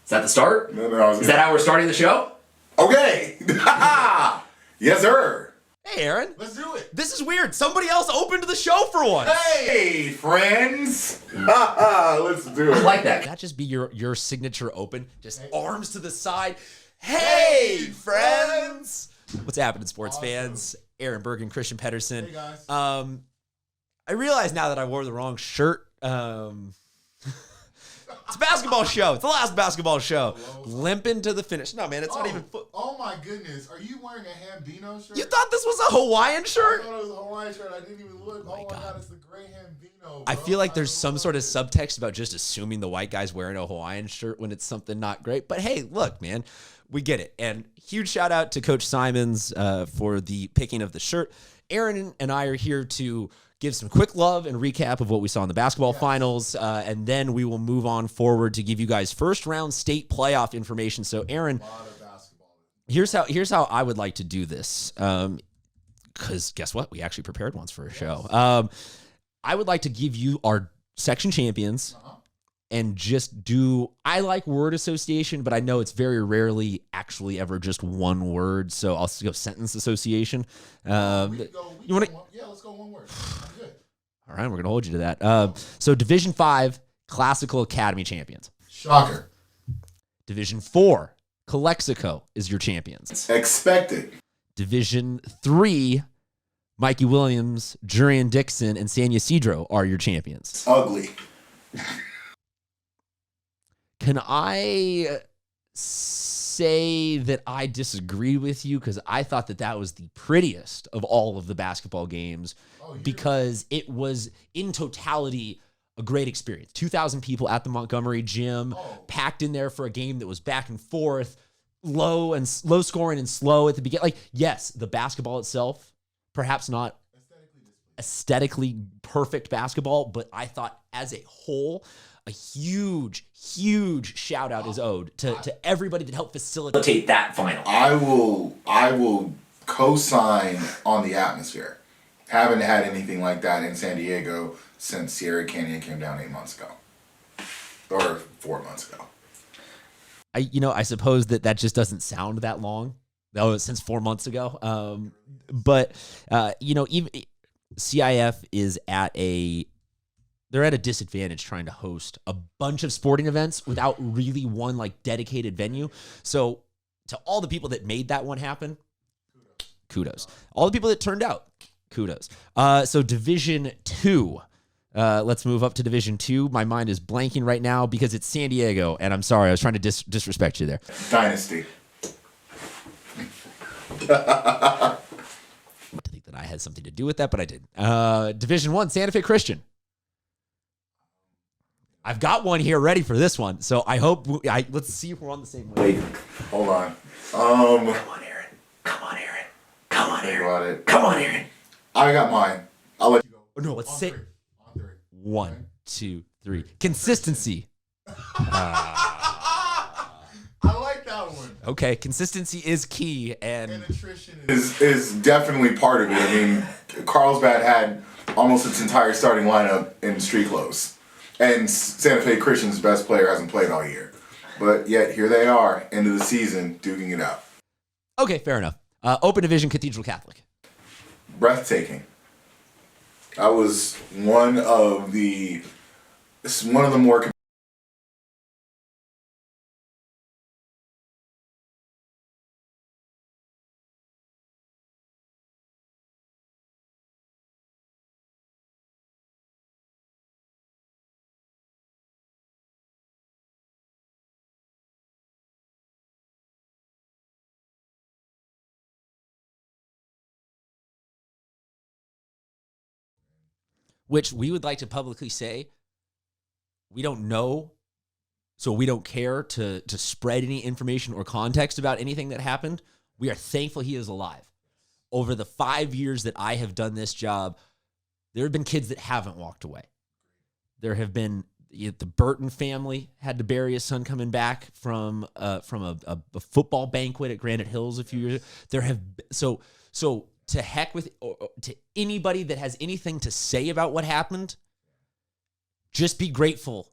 Is that the start? No. Is that how we're starting the show? Okay. Yes, sir. Hey, Aaron. Let's do it. This is weird. Somebody else opened the show for once. Hey, friends. Let's do I it. like that. Can that just be your signature open? Just arms to the side. Hey, friends. What's happening, sports fans? Aaron Burgin, Christian Pedersen. Hey, guys. I realize now that I wore the wrong shirt. It's a basketball show. It's the last basketball show. Limping to the finish. No, man, it's not even foot. Oh, my goodness. Are you wearing a Hambino shirt? You thought this was a Hawaiian shirt? I thought it was a Hawaiian shirt. I didn't even look. Oh, my God. It's the gray Hambino, bro. I feel like there's some sort of subtext about just assuming the white guy's wearing a Hawaiian shirt when it's something not great. But hey, look, man, we get it. And huge shout out to Coach Simons for the picking of the shirt. Aaron and I are here to give some quick love and recap of what we saw in the basketball finals, and then we will move on forward to give you guys first round state playoff information. So, Aaron, here's how I would like to do this. Because guess what? We actually prepared once for a show. I would like to give you our section champions and just do, I like word association, but I know it's very rarely actually ever just one word. So I'll go sentence association. Yeah, You let's go one word. I'm good. All right, we're going to hold you to that. So Division 5, Classical Academy champions. Shocker. Division 4, Calexico is your champions. Expected. Division 3, Mikey Williams, Jurian Dixon, and San Ysidro are your champions. Ugly. Can I say that I disagree with you? Because I thought that was the prettiest of all of the basketball games because it was, in totality, a great experience. 2,000 people at the Montgomery gym, packed in there for a game that was back and forth, low scoring and slow at the beginning. Like, yes, the basketball itself, perhaps not aesthetically perfect basketball, but I thought as a whole, a huge shout out is owed to everybody that helped facilitate that final. I will co-sign on the atmosphere. Haven't had anything like that in San Diego since Sierra Canyon came down 8 months ago. Or 4 months ago. I suppose that just doesn't sound that long. That was since 4 months ago. But even CIF is they're at a disadvantage trying to host a bunch of sporting events without really one like dedicated venue. So to all the people that made that one happen, kudos. All the people that turned out, kudos. So Division 2. Let's move up to Division 2. My mind is blanking right now because it's San Diego, and I'm sorry, I was trying to disrespect you there. Dynasty. I think that I had something to do with that, but I didn't. Division 1, Santa Fe Christian. I've got one here ready for this one, so I hope let's see if we're on the same way. Wait, hold on. Come on, Aaron. Come on, Aaron. Come on, Think Aaron. about it. Come on, Aaron. I got mine. I'll let you go. Oh, no, let's On say three. On three. 1, 2, 3. Consistency. I like that one. Okay, consistency is key, and attrition is definitely part of it. I mean, Carlsbad had almost its entire starting lineup in street clothes. And Santa Fe Christian's best player hasn't played all year. But yet, here they are, end of the season, duking it out. okay, fair enough. Open Division Cathedral Catholic. Breathtaking. That was one of the more Which we would like to publicly say, we don't know, so we don't care to spread any information or context about anything that happened. We are thankful he is alive. Over the 5 years that I have done this job, there have been kids that haven't walked away. There have been, the Burton family had to bury his son coming back from a football banquet at Granite Hills a few years ago. There have, so to heck with, to anybody that has anything to say about what happened, just be grateful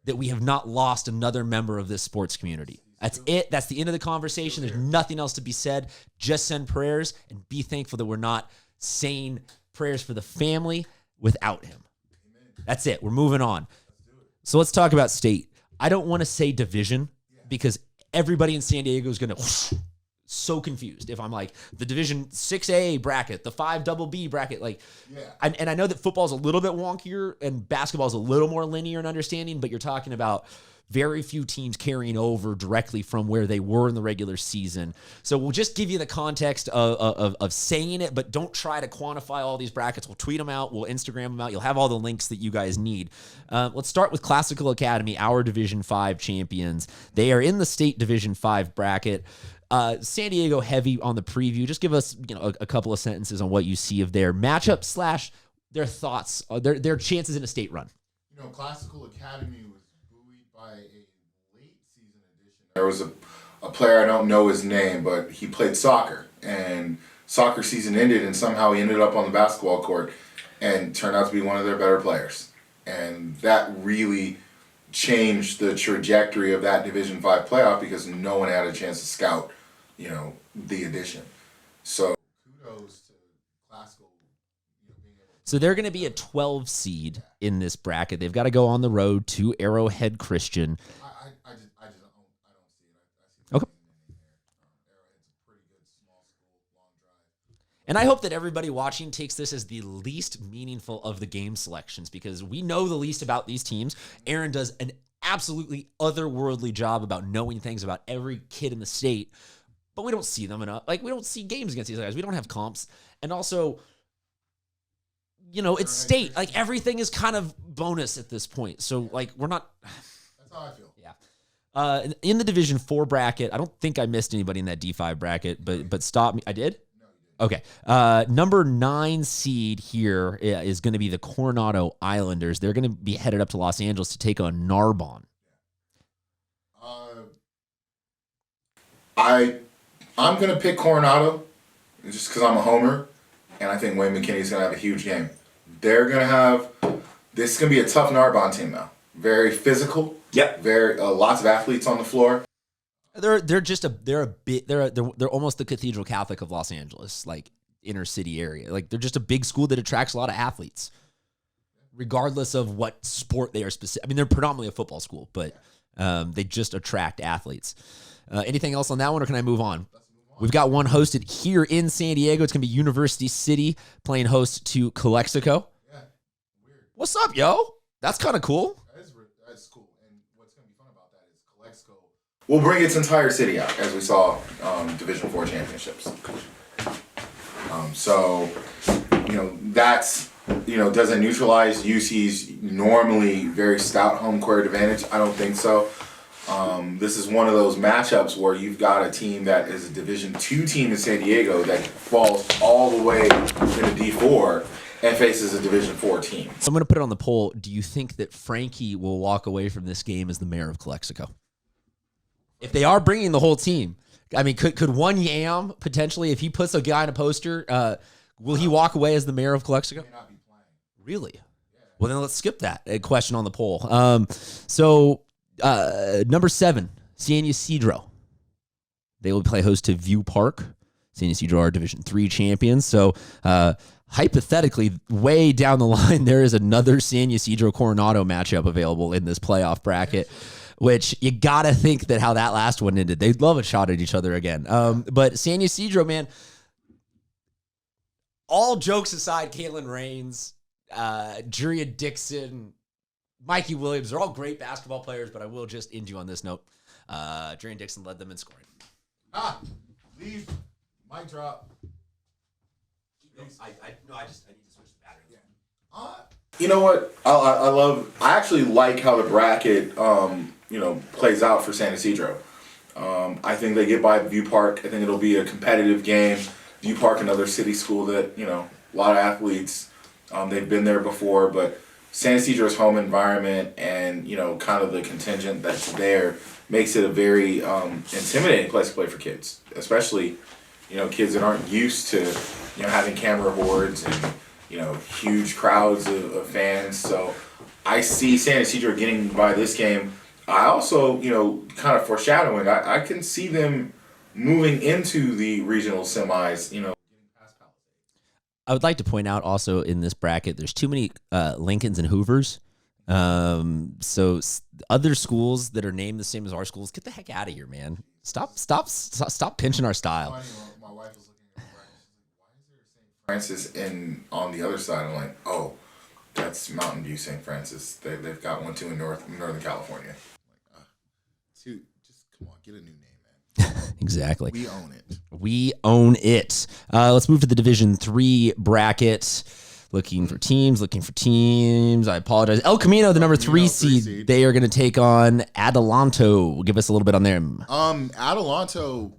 that we have not lost another member of this sports community. That's it. That's the end of the conversation. There's nothing else to be said. Just send prayers and be thankful that we're not saying prayers for the family without him. That's it. We're moving on. So let's talk about state. I don't want to say division because everybody in San Diego is going to so confused if I'm like the Division 6A bracket, the 5BB bracket. Like, and I know that football is a little bit wonkier and basketball is a little more linear in understanding, but you're talking about very few teams carrying over directly from where they were in the regular season. So we'll just give you the context of saying it, but don't try to quantify all these brackets. We'll tweet them out. We'll Instagram them out. You'll have all the links that you guys need. Let's start with Classical Academy, our Division 5 champions. They are in the state Division 5 bracket. San Diego heavy on the preview. Just give us a couple of sentences on what you see of their matchup / their thoughts, their chances in a state run. Classical Academy was buoyed by a late season edition. There was a player, I don't know his name, but he played soccer, and soccer season ended, and somehow he ended up on the basketball court and turned out to be one of their better players. And that really changed the trajectory of that Division 5 playoff because no one had a chance to scout, the addition. So kudos to Classical. So they're going to be a 12 seed in this bracket. They've got to go on the road to Arrowhead Christian. I don't see it. I see Okay. Arrowhead's a pretty good small school, long drive. And I hope that everybody watching takes this as the least meaningful of the game selections because we know the least about these teams. Aaron does an absolutely otherworldly job about knowing things about every kid in the state, but we don't see them enough. Like, we don't see games against these guys. We don't have comps. And also, it's state. Like, everything is kind of bonus at this point. So, we're not... That's how I feel. Yeah. In the Division 4 bracket, I don't think I missed anybody in that D5 bracket, but stop me. I did? No, you didn't. Okay. Number 9 seed here is going to be the Coronado Islanders. They're going to be headed up to Los Angeles to take on Narbonne. I'm going to pick Coronado just because I'm a homer, and I think Wayne McKinney's going to have a huge game. They're going to have – this is going to be a tough Narbonne team, though. Very physical. Yep. Very lots of athletes on the floor. They're almost the Cathedral Catholic of Los Angeles, like inner city area. Like, they're just a big school that attracts a lot of athletes, regardless of what sport they are specific. I mean, they're predominantly a football school, but they just attract athletes. Anything else on that one, or can I move on? We've got one hosted here in San Diego. It's going to be University City playing host to Calexico. Yeah, weird. What's up, yo? That's kind of cool. That's cool. And what's going to be fun about that is Calexico will bring its entire city out, as we saw Division 4 championships. That's, does it neutralize UC's normally very stout home court advantage? I don't think so. This is one of those matchups where you've got a team that is a Division 2 team in San Diego that falls all the way into D4 and faces a Division 4 team. So I'm going to put it on the poll. Do you think that Frankie will walk away from this game as the mayor of Calexico? If they are bringing the whole team, I mean, could one Yam potentially, if he puts a guy in a poster, will he walk away as the mayor of Calexico? He may not be playing. Really? Yeah. Well, then let's skip that question on the poll. Number 7, San Ysidro. They will play host to View Park. San Ysidro are Division 3 champions. So, hypothetically, way down the line, there is another San Ysidro Coronado matchup available in this playoff bracket, which you got to think that how that last one ended. They'd love a shot at each other again. But San Ysidro, man, all jokes aside, Caitlin Rains, Juria Dixon, Mikey Williams, they're all great basketball players, but I will just end you on this note. Juria Dixon led them in scoring. Leave. Mic drop. I need to switch the battery. Yeah. You know what? I actually like how the bracket, plays out for San Ysidro. I think they get by View Park. I think it'll be a competitive game. View Park, another city school that, a lot of athletes, they've been there before, but San Ysidro's home environment and, kind of the contingent that's there makes it a very intimidating place to play for kids, especially, kids that aren't used to, having camera boards and, huge crowds of fans. So I see San Ysidro getting by this game. I also, kind of foreshadowing, I can see them moving into the regional semis, I would like to point out also in this bracket, there's too many Lincolns and Hoovers. Other schools that are named the same as our schools, get the heck out of here, man. Stop pinching our style. My wife was looking at the bracket. She's like, why is there a St. Francis on the other side? I'm like, oh, that's Mountain View St. Francis. They've got one too in Northern California. I'm like, dude, just come on, get a new name, man. Exactly. We own it. We own it. Let's move to the Division III bracket. Looking for teams. I apologize. El Camino, the number 3 seed. They are going to take on Adelanto. Give us a little bit on them. Adelanto,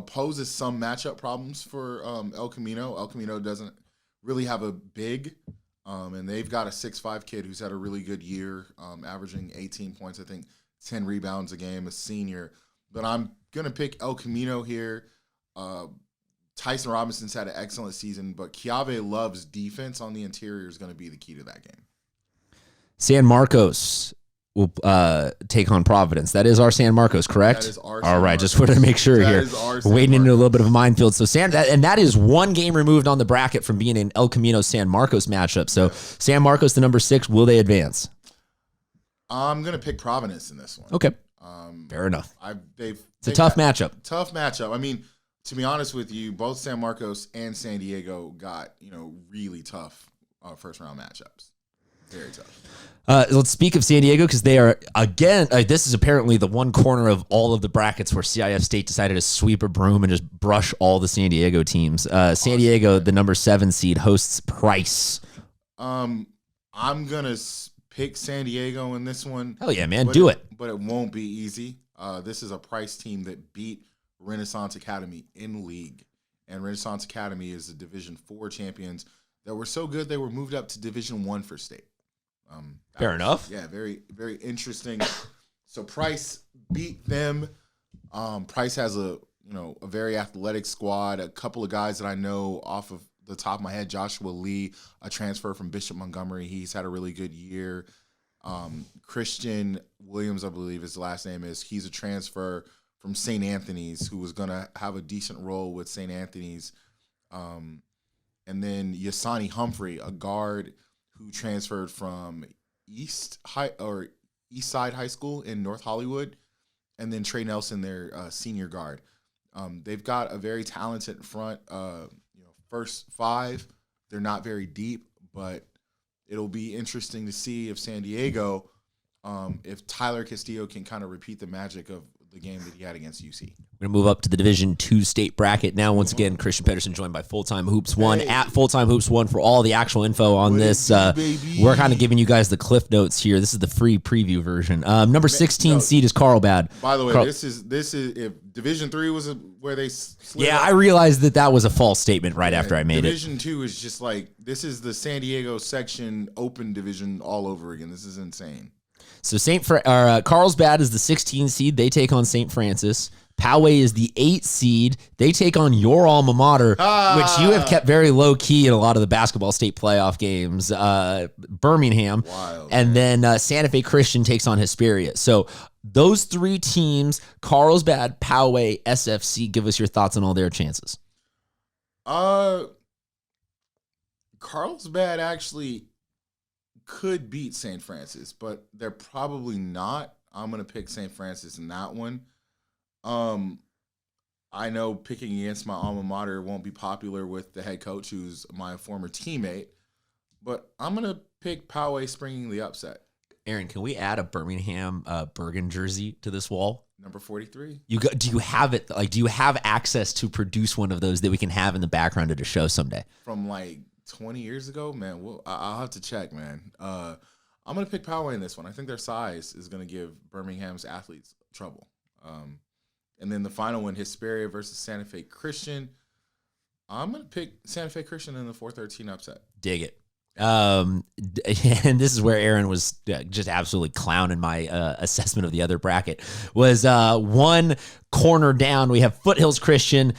poses some matchup problems for El Camino. El Camino doesn't really have a big, and they've got a 6'5" kid who's had a really good year, averaging 18 points, I think 10 rebounds a game, a senior. But I'm going to pick El Camino here. Tyson Robinson's had an excellent season, but Chiave Love's defense on the interior is going to be the key to that game. San Marcos will take on Providence. That is our San Marcos, correct? That is our All right, just wanted to make sure here. Wading into a little bit of a minefield. So that is one game removed on the bracket from being an El Camino San Marcos matchup. So San Marcos, the number 6, will they advance? I'm going to pick Providence in this one. Okay. Fair enough. It's a tough matchup. Tough matchup. I mean, to be honest with you, both San Marcos and San Diego got, really tough first round matchups. Very tough. Let's speak of San Diego because they are, again, this is apparently the one corner of all of the brackets where CIF State decided to sweep a broom and just brush all the San Diego teams. San Diego, the number 7 seed, hosts Price. I'm going to pick San Diego in this one. Hell yeah, man. Do it. But it won't be easy. This is a Price team that beat Renaissance Academy in league. And Renaissance Academy is the Division 4 champions that were so good they were moved up to Division 1 for state. Fair enough. Yeah, very, very interesting. So Price beat them. Price has a very athletic squad. A couple of guys that I know off of the top of my head. Joshua Lee, a transfer from Bishop Montgomery. He's had a really good year. Christian Williams, I believe his last name is. He's a transfer from St. Anthony's who was going to have a decent role with St. Anthony's. And then Yasani Humphrey, a guard who transferred from East Side High School in North Hollywood, and then Trey Nelson, their senior guard. They've got a very talented front. First 5, they're not very deep, but it'll be interesting to see if San Diego, if Tyler Castillo can kind of repeat the magic of the game that he had against UC. We're going to move up to the Division II state bracket. Now, once again, Christian Pedersen joined by Full-Time Hoops 1 at Full-Time Hoops 1 for all the actual info on this. We're kind of giving you guys the cliff notes here. This is the free preview version. Number 16 seed is Carlbad. By the way, this is if Division 3 was where they slid Yeah, up, I realized that was a false statement right after I made Division 2 is just like, this is the San Diego section open division all over again. This is insane. So Carlsbad is the 16 seed. They take on St. Francis. Poway is the 8 seed. They take on your alma mater, which you have kept very low key in a lot of the basketball state playoff games. Birmingham. Wild, and then Santa Fe Christian takes on Hesperia. So those 3 teams, Carlsbad, Poway, SFC, give us your thoughts on all their chances. Carlsbad actually could beat St. Francis, but they're probably not. I'm going to pick St. Francis in that one. I know picking against my alma mater won't be popular with the head coach, who's my former teammate, but I'm going to pick Poway springing the upset. Aaron, can we add a Birmingham Burgin jersey to this wall? Number 43. Do you have it? Like, do you have access to produce one of those that we can have in the background at a show someday? From 20 years ago, man. I'll have to check, man. I'm going to pick Poway in this one. I think their size is going to give Birmingham's athletes trouble. And then the final one, Hesperia versus Santa Fe Christian. I'm going to pick Santa Fe Christian in the 4-13 upset. Dig it. And this is where Aaron was just absolutely clowning my assessment of the other bracket. Was one corner down. We have Foothills Christian,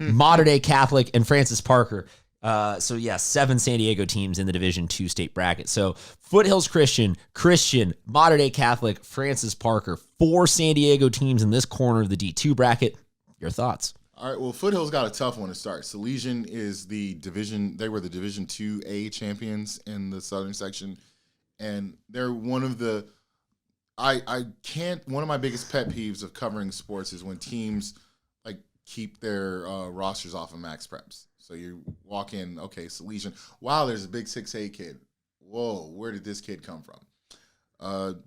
Mater Dei Catholic, and Francis Parker. So yeah, 7 San Diego teams in the Division II state bracket. So Foothills Christian, Mater Dei Catholic, Francis Parker, 4 San Diego teams in this corner of the D2 bracket. Your thoughts? All right, well, Foothills got a tough one to start. Salesian is they were the Division IIA champions in the southern section, and they're one of the, one of my biggest pet peeves of covering sports is when teams like keep their rosters off of max preps. So you walk in, okay, Salesian, wow, there's a big 6'8" kid. Whoa, where did this kid come from?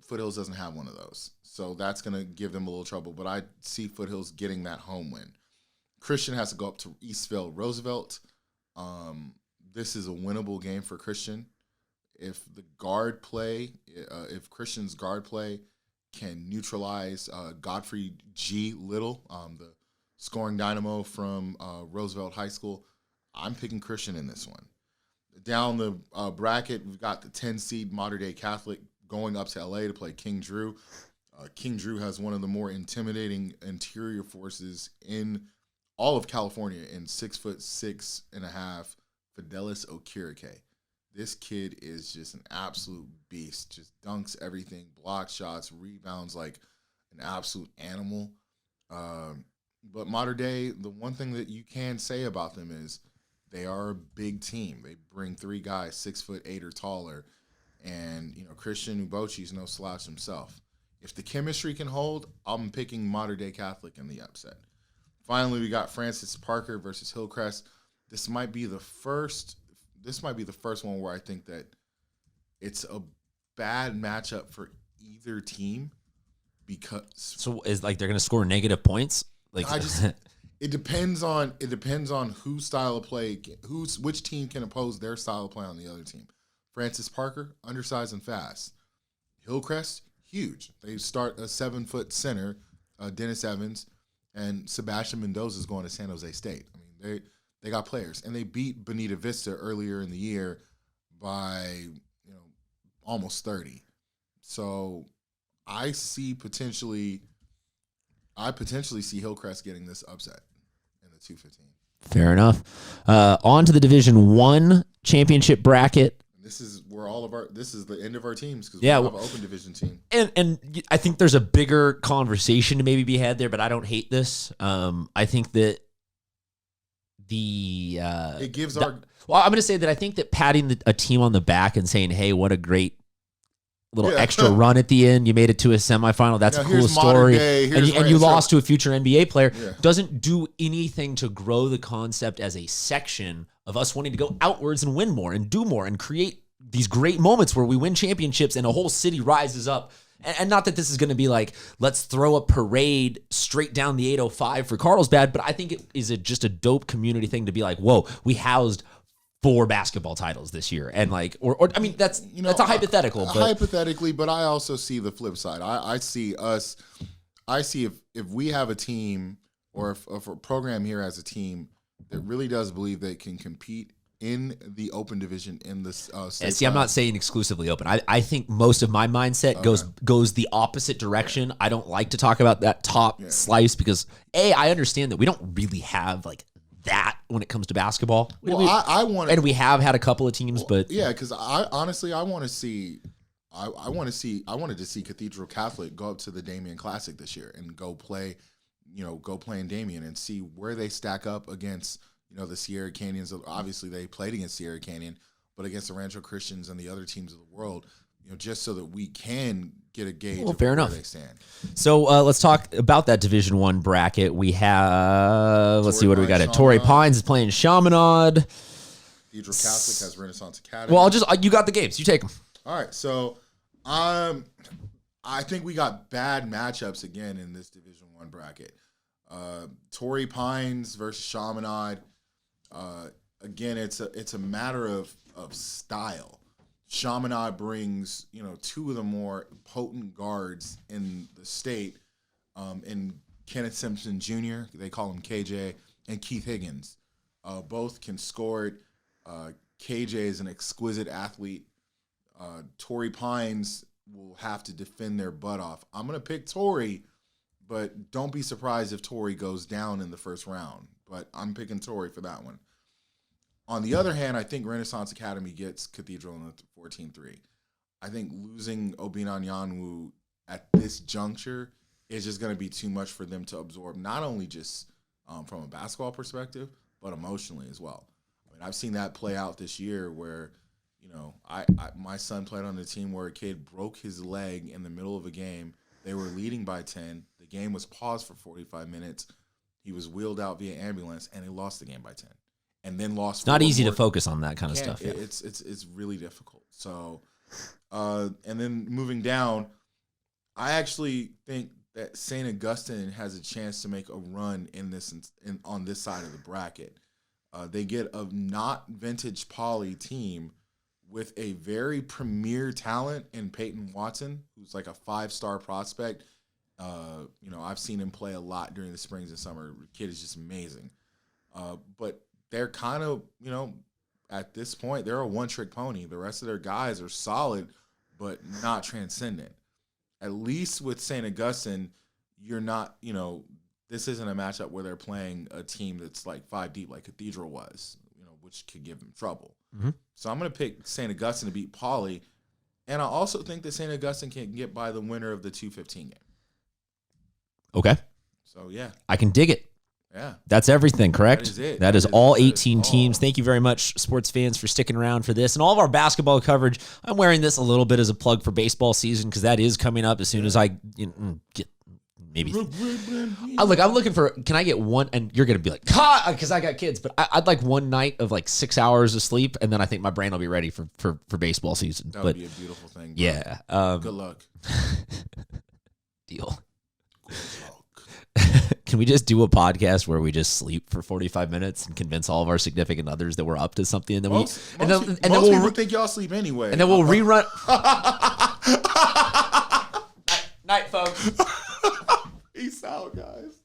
Foothills doesn't have one of those, so that's going to give them a little trouble, but I see Foothills getting that home win. Christian has to go up to Eastville Roosevelt. This is a winnable game for Christian. If Christian's guard play can neutralize Godfrey G. Little, the scoring dynamo from Roosevelt High School, I'm picking Christian in this one. Down the bracket, we've got the 10 seed Mater Dei Catholic going up to LA to play King Drew. King Drew has one of the more intimidating interior forces in all of California in 6'6.5" Fidelis Okirike. This kid is just an absolute beast. Just dunks everything, blocks shots, rebounds like an absolute animal. But Mater Dei, the one thing that you can say about them is they are a big team. They bring 3 guys 6'8" or taller, and Christian Ubochi is no slouch himself. If the chemistry can hold, I'm picking Mater Dei Catholic in the upset. Finally, we got Francis Parker versus Hillcrest. This might be the first one where I think that it's a bad matchup for either team because is like they're going to score negative points. Like it depends on whose style of play, which team can oppose their style of play on the other team. Francis Parker, undersized and fast. Hillcrest, huge. They start a 7-foot center, Dennis Evans. And Sebastian Mendoza is going to San Jose State. I mean, they got players, and they beat Bonita Vista earlier in the year by almost 30. So I potentially see Hillcrest getting this upset in the 215. Fair enough. On to the Division I championship bracket. This is the end of our teams because we have an open division team. And I think there's a bigger conversation to maybe be had there, but I don't hate this. I think that I'm going to say that I think that patting a team on the back and saying, hey, what a great little extra run at the end. You made it to a semifinal. That's a cool story. And you lost to a future NBA player. Yeah. Doesn't do anything to grow the concept as a section of us wanting to go outwards and win more and do more and create these great moments where we win championships and a whole city rises up. And not that this is going to be like, let's throw a parade straight down the 805 for Carlsbad, but I think it is just a dope community thing to be like, whoa, we housed 4 basketball titles this year. And like, or I mean, that's a hypothetical. Hypothetically, but I also see the flip side. I see if we have a team or if a program here as a team that really does believe they can compete in the open division in this state. I'm not saying exclusively open. I think most of my mindset goes the opposite direction. I don't like to talk about that top slice because I understand that we don't really have like that when it comes to basketball. I want, and we have had a couple of teams, but because I wanted to see Cathedral Catholic go up to the Damien Classic this year and go play in Damien and see where they stack up against the Sierra Canyons. Obviously, they played against Sierra Canyon, but against the Rancho Christians and the other teams of the world, just so that we can get a gauge of where they stand. So let's talk about that Division I bracket. We have, let's see, what do we got at? Torrey Pines is playing Chaminade. Cathedral Catholic has Renaissance Academy. Well, you got the games. You take them. All right, so I think we got bad matchups again in this Division I bracket. Torrey Pines versus Chaminade. Again, it's a matter of style. Chaminade brings 2 of the more potent guards in the state, in Kenneth Simpson Jr. They call him KJ, and Keith Higgins. Both can score it. KJ is an exquisite athlete. Torrey Pines will have to defend their butt off. I'm gonna pick Torrey, but don't be surprised if Torrey goes down in the first round. But I'm picking Torrey for that one. On the other hand, I think Renaissance Academy gets Cathedral in the 14-3. I think losing Obinan Yanwu at this juncture is just going to be too much for them to absorb, not only just from a basketball perspective, but emotionally as well. I mean, I've seen that play out this year where, you know, my son played on a team where a kid broke his leg in the middle of a game. They were leading by 10. The game was paused for 45 minutes. He was wheeled out via ambulance, and he lost the game by 10. And then lost. It's not easy to focus on that kind of stuff. Yeah. It's really difficult. So, and then moving down, I actually think that St. Augustine has a chance to make a run on this side of the bracket. They get a not vintage Poly team with a very premier talent in Peyton Watson, who's like a 5-star prospect. You know, I've seen him play a lot during the springs and summer. The kid is just amazing. But they're kind of, you know, at this point, they're a one-trick pony. The rest of their guys are solid, but not transcendent. At least with St. Augustine, you're not, you know, this isn't a matchup where they're playing a team that's like 5 deep like Cathedral was, you know, which could give them trouble. Mm-hmm. So I'm going to pick St. Augustine to beat Poly. And I also think that St. Augustine can get by the winner of the 2-15 game. Okay. So, yeah. I can dig it. Yeah. That's everything, correct? That is it. That is all 18 teams. Thank you very much, sports fans, for sticking around for this. And all of our basketball coverage, I'm wearing this a little bit as a plug for baseball season because that is coming up as soon as I get maybe. I'm looking for, can I get one, and you're going to be like, because I got kids, but I'd like one night of like 6 hours of sleep, and then I think my brain will be ready for baseball season. That would be a beautiful thing. Bro. Yeah. Good luck. Deal. Can we just do a podcast where we just sleep for 45 minutes and convince all of our significant others that we're up to something? And then most we'll people think y'all sleep anyway. And then we'll rerun. Night, folks. Peace out, guys.